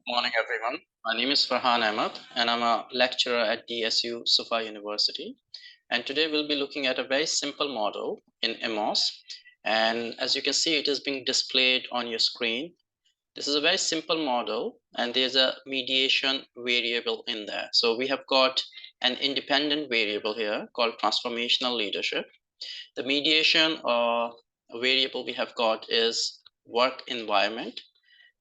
Morning, everyone. My name is Farhan Ahmed, and I'm a lecturer at DSU Sufa University. And today we'll be looking at a very simple model in AMOS. And as you can see, it is being displayed on your screen. This is a very simple model, and there's a mediation variable in there. So we have got an independent variable here called transformational leadership. The mediation variable we have got is work environment,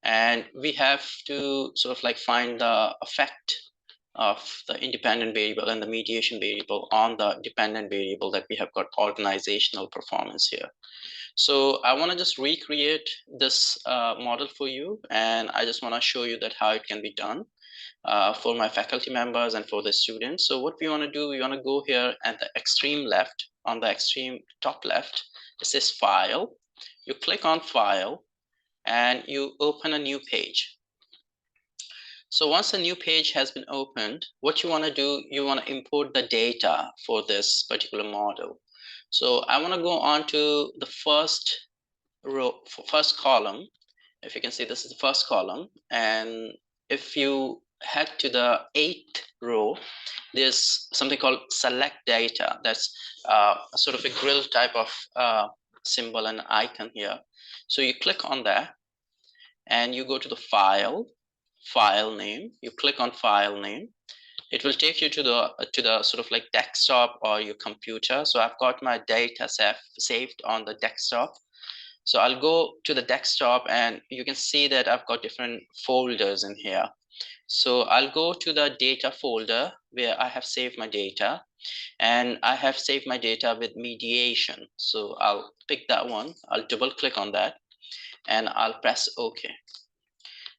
and we have to sort of like find the effect of the independent variable and the mediation variable on the dependent variable that we have got organizational performance here. So I want to just recreate this model for you, and I just want to show you that how it can be done for my faculty members and for the students. So what we want to do, we want to go here at the extreme left. On the extreme top left, it says file. You click on file and you open a new page. So once a new page has been opened, what you want to do, you want to import the data for this particular model. So I want to go on to the first row, first column. If you can see, this is the first column. And if you head to the 8th row, there's something called select data. That's sort of a grill type of symbol and icon here. So you click on that and you go to the file name. You click on file name. It will take you to the sort of like desktop or your computer. So I've got my data saved on the desktop. So I'll go to the desktop, and you can see that I've got different folders in here. So I'll go to the data folder where I have saved my data, and I have saved my data with mediation. So I'll pick that one. I'll double click on that and I'll press OK.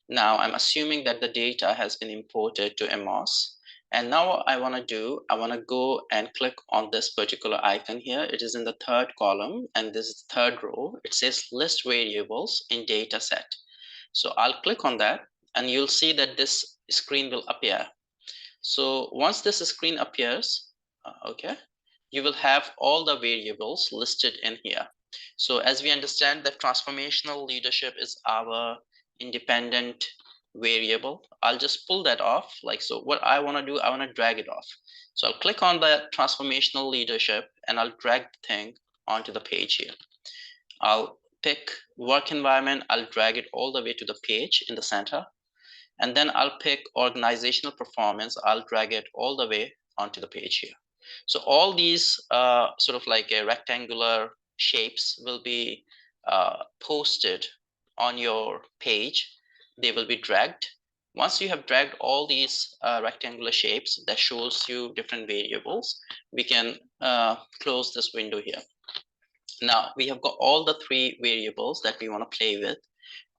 Now I'm assuming that the data has been imported to AMOS. And now what I want to do, I want to go and click on this particular icon here. It is in the third column, and this is the third row. It says list variables in data set. So I'll click on that, and you'll see that this screen will appear. So once this screen appears, okay, you will have all the variables listed in here. So as we understand that transformational leadership is our independent variable, I'll just pull that off like so. What I want to do, I want to drag it off. So I'll click on the transformational leadership and I'll drag the thing onto the page here. I'll pick work environment, I'll drag it all the way to the page in the center. And then I'll pick organizational performance, I'll drag it all the way onto the page here. So all these sort of like a rectangular shapes will be posted on your page. They will be dragged. Once you have dragged all these rectangular shapes that shows you different variables, we can close this window here. Now we have got all the three variables that we want to play with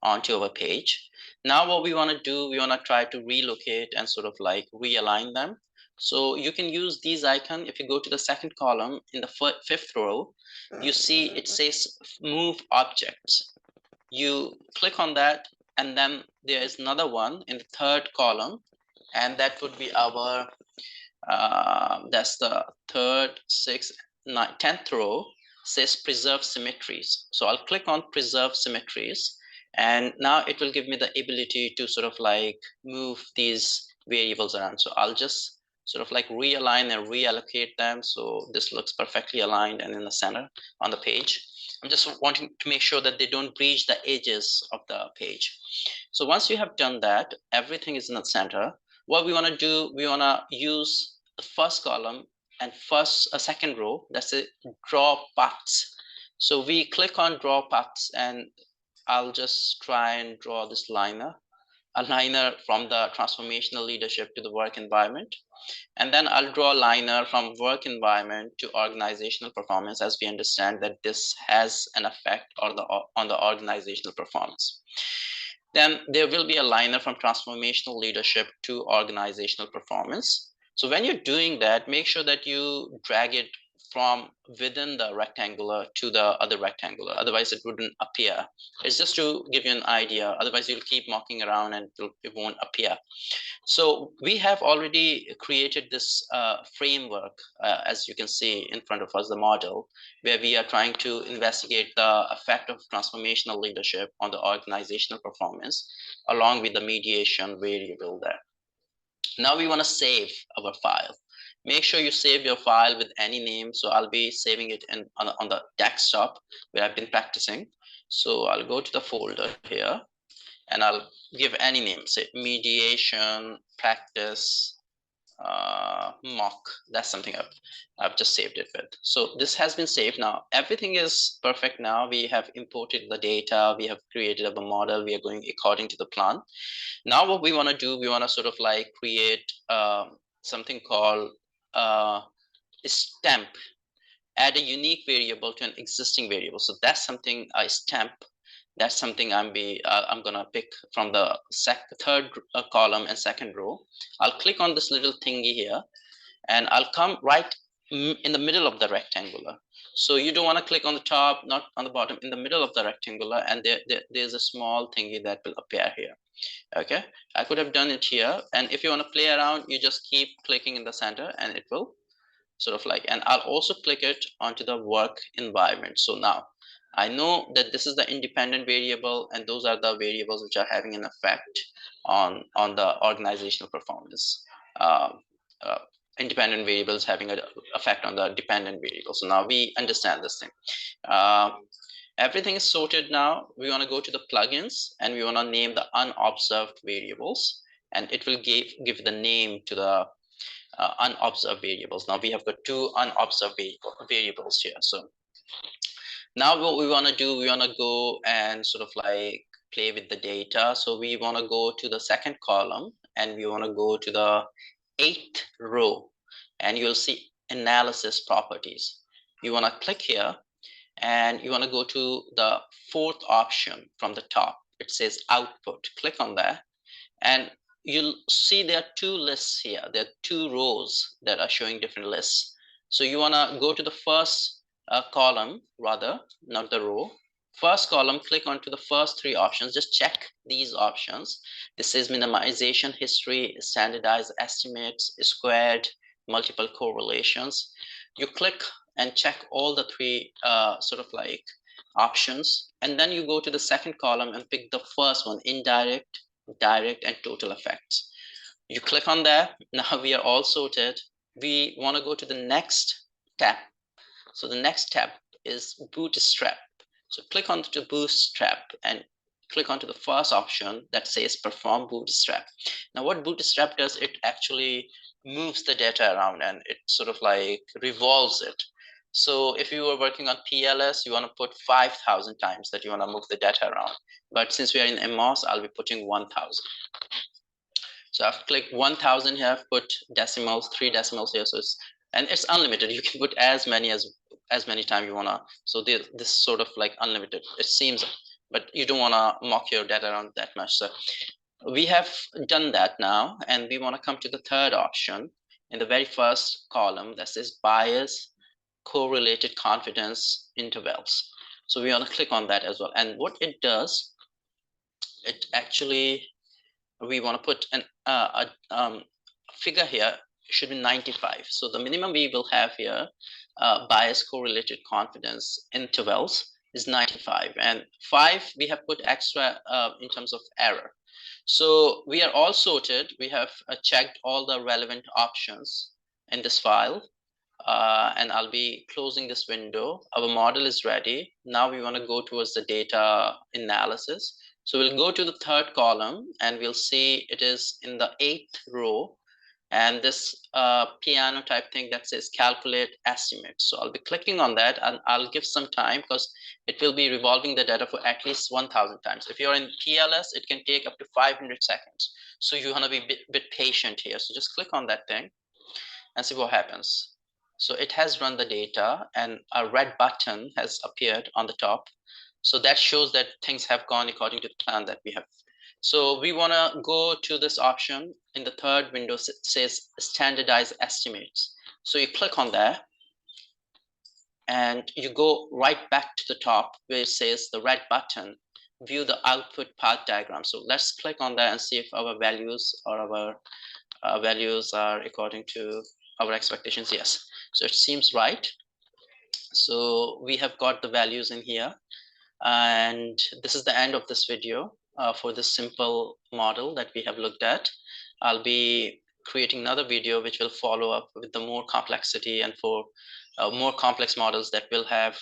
onto our page. Now what we want to do, we want to try to relocate and sort of like realign them. So you can use these icons. If you go to the second column in the fifth row, you see it says move objects. You click on that, and then there is another one in the third column, and that would be our that's the third, sixth, ninth, 10th row, says preserve symmetries. So I'll click on preserve symmetries, and now it will give me the ability to sort of like move these variables around. So I'll just sort of like realign and reallocate them so this looks perfectly aligned and in the center on the page. I'm just wanting to make sure that they don't breach the edges of the page. So once you have done that, everything is in the center. What we want to do, we want to use the first column and second row, that's it, draw paths. So we click on draw paths, and I'll just try and draw this liner, a liner from the transformational leadership to the work environment. And then I'll draw a liner from work environment to organizational performance, as we understand that this has an effect on the organizational performance. Then there will be a liner from transformational leadership to organizational performance. So when you're doing that, make sure that you drag it from within the rectangular to the other rectangular. Otherwise, it wouldn't appear. It's just to give you an idea. Otherwise, you'll keep walking around and it won't appear. So we have already created this framework, as you can see in front of us, the model, where we are trying to investigate the effect of transformational leadership on the organizational performance, along with the mediation variable there. Now we want to save our file. Make sure you save your file with any name. So I'll be saving it on the desktop where I've been practicing. So I'll go to the folder here and I'll give any name, say mediation practice mock. That's something I've just saved it with. So this has been saved. Now everything is perfect. Now we have imported the data, we have created a model, we are going according to the plan. Now what we want to do, we want to sort of like create something called stamp, add a unique variable to an existing variable. So that's something I stamp. That's something I'm gonna pick from the third column and second row. I'll click on this little thingy here, and I'll come right in the middle of the rectangular. So you don't want to click on the top, not on the bottom, in the middle of the rectangular, and there's a small thingy that will appear here. Okay, I could have done it here, and if you want to play around, you just keep clicking in the center, and it will sort of like, and I'll also click it onto the work environment. So now I know that this is the independent variable, and those are the variables which are having an effect on the organizational performance. Uh, uh, Independent variables having an effect on the dependent variable. So now we understand this thing. Everything is sorted now. We want to go to the plugins and we want to name the unobserved variables, and it will give the name to the unobserved variables. Now we have got two unobserved variables here. So now what we want to do, we want to go and sort of like play with the data. So we want to go to the second column and we want to go to the 8th row, and you'll see analysis properties. You want to click here and you want to go to the 4th option from the top. It says output. Click on that, and you'll see there are two lists here. There are two rows that are showing different lists. So you want to go to the first column, rather, not the row. First column, click onto the first 3 options. Just check these options. This is minimization history, standardized estimates, squared, multiple correlations. You click and check all the 3 sort of like options, and then you go to the second column and pick the first one, indirect, direct, and total effects. You click on that. Now we are all sorted. We want to go to the next tab. So the next tab is bootstrap. So click on the bootstrap and click onto the first option that says perform bootstrap. Now what bootstrap does, it actually moves the data around and it sort of like revolves it. So if you were working on PLS, you want to put 5,000 times that you want to move the data around. But since we are in AMOS, I'll be putting 1,000. So I've clicked 1,000 here, I've put decimals, 3 decimals here. So it's unlimited. You can put as many times you wanna. So this sort of like unlimited, it seems, but you don't wanna mock your data around that much. So we have done that now, and we wanna come to the third option in the very first column that says bias correlated confidence intervals. So we want to click on that as well. And what it does, it actually, we want to put a figure here, should be 95. So the minimum we will have here, bias correlated confidence intervals, is 95, and 5 we have put extra in terms of error. So we are all sorted. We have checked all the relevant options in this file. And I'll be closing this window. Our model is ready. Now we want to go towards the data analysis. So we'll go to the third column and we'll see it is in the 8th row. And this piano type thing that says calculate estimate. So I'll be clicking on that and I'll give some time because it will be revolving the data for at least 1,000 times. If you're in PLS, it can take up to 500 seconds. So you want to be a bit patient here. So just click on that thing and see what happens. So it has run the data and a red button has appeared on the top. So that shows that things have gone according to the plan that we have. So we want to go to this option in the third window. It says standardized estimates. So you click on that and you go right back to the top where it says the red button, view the output path diagram. So let's click on that and see if our values or our values are according to our expectations. Yes, so it seems right. So we have got the values in here, and this is the end of this video for this simple model that we have looked at. I'll be creating another video which will follow up with the more complexity and for more complex models that will have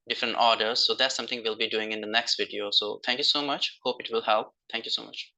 different orders. So that's something we'll be doing in the next video. So thank you so much. Hope it will help. Thank you so much.